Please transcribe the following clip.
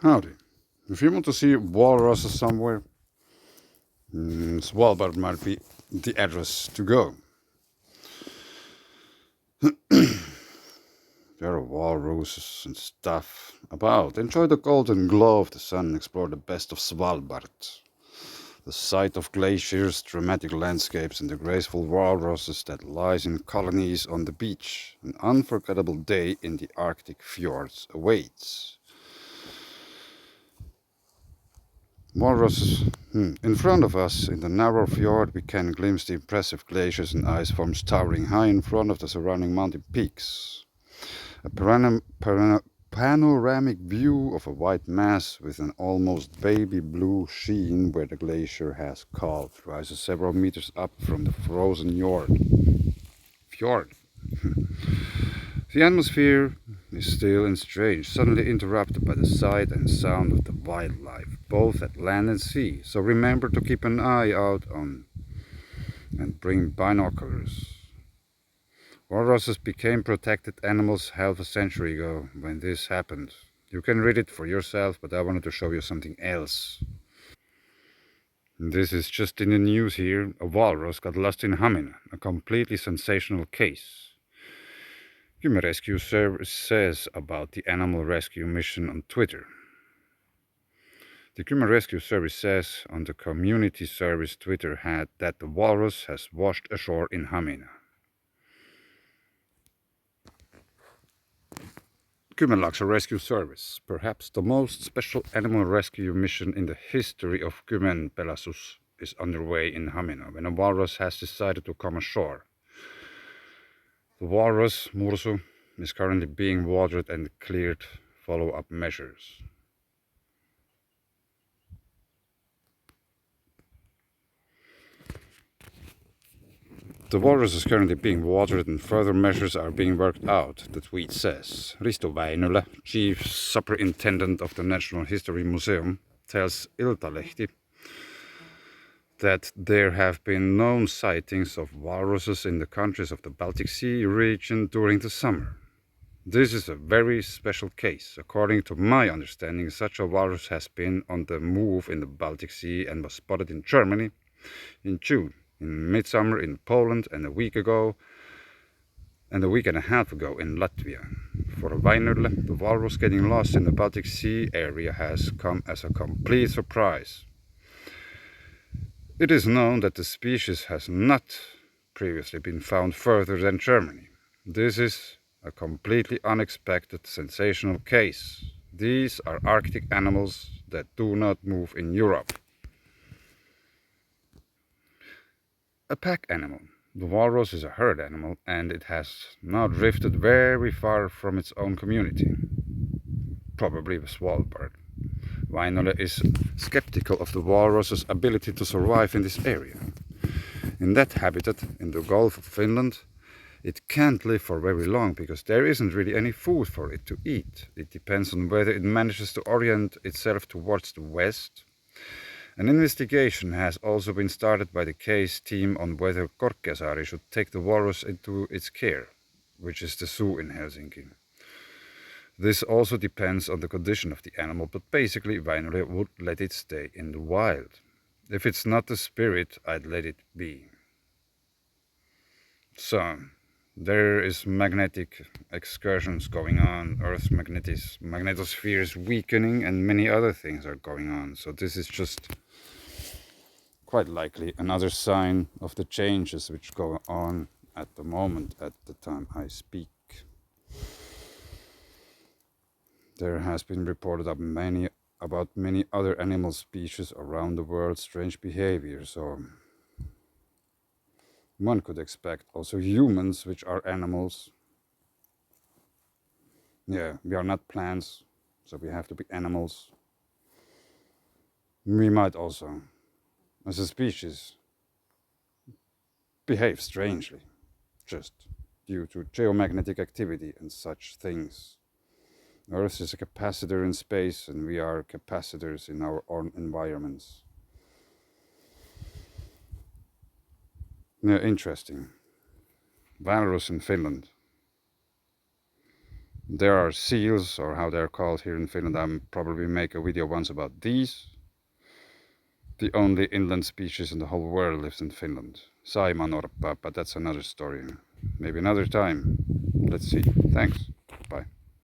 Howdy. If you want to see walruses somewhere, Svalbard might be the address to go. There are walruses and stuff about. Enjoy the golden glow of the sun and explore the best of Svalbard. The sight of glaciers, dramatic landscapes, and the graceful walruses that lies in colonies on the beach. An unforgettable day in the Arctic fjords awaits. Walruses. In front of us, in the narrow fjord, we can glimpse the impressive glaciers and ice forms towering high in front of the surrounding mountain peaks. A panoramic view of a white mass with an almost baby blue sheen where the glacier has calved rises several meters up from the frozen fjord. The atmosphere is still and strange, suddenly interrupted by the sight and sound of the wildlife, both at land and sea. So remember to keep an eye out on and bring binoculars. Walruses became protected animals half a century ago when this happened. You can read it for yourself, but I wanted to show you something else. This is just in the news here. A walrus got lost in Hamina, a completely sensational case. Human Rescue Service says about the animal rescue mission on Twitter. The Human Rescue Service says on the community service Twitter had that the walrus has washed ashore in Hamina. Kymenlaakso Rescue Service, perhaps the most special animal rescue mission in the history of Kymen Pelastus, is underway in Hamina when a walrus has decided to come ashore. The walrus, Mursu, is currently being watered and cleared follow-up measures. The walrus is currently being watered and further measures are being worked out, the tweet says. Risto Väinölä, chief superintendent of the National History Museum, tells Iltalehti that there have been known sightings of walruses in the countries of the Baltic Sea region during the summer. This is a very special case. According to my understanding, such a walrus has been on the move in the Baltic Sea and was spotted in Germany in June, in midsummer in Poland, and a week and a half ago in Latvia. For Väinölä, the walrus getting lost in the Baltic Sea area has come as a complete surprise. It is known that the species has not previously been found further than Germany. This is a completely unexpected, sensational case. These are Arctic animals that do not move in Europe. A pack animal. The walrus is a herd animal and it has now drifted very far from its own community, probably the Svalbard. Väinölä is skeptical of the walrus's ability to survive in this area. In that habitat, in the Gulf of Finland, it can't live for very long because there isn't really any food for it to eat. It depends on whether it manages to orient itself towards the west. An investigation has also been started by the case team on whether Korkeasaari should take the walrus into its care, which is the zoo in Helsinki. This also depends on the condition of the animal, but basically Väinölä would let it stay in the wild. If it's not the spirit, I'd let it be. So, there is magnetic excursions going on, Earth's magnetosphere is weakening, and many other things are going on. So this is just quite likely another sign of the changes which go on at the moment, at the time I speak. There has been reported about many other animal species around the world strange behavior, so one could expect also humans, which are animals. Yeah, we are not plants, so we have to be animals. We might also, as a species, behave strangely, just due to geomagnetic activity and such things. Earth is a capacitor in space, and we are capacitors in our own environments. Yeah, interesting. Walrus in Finland. There are seals, or how they're called here in Finland. I'll probably make a video once about these. The only inland species in the whole world lives in Finland. Saimanorppa, but that's another story. Maybe another time. Let's see. Thanks. Bye.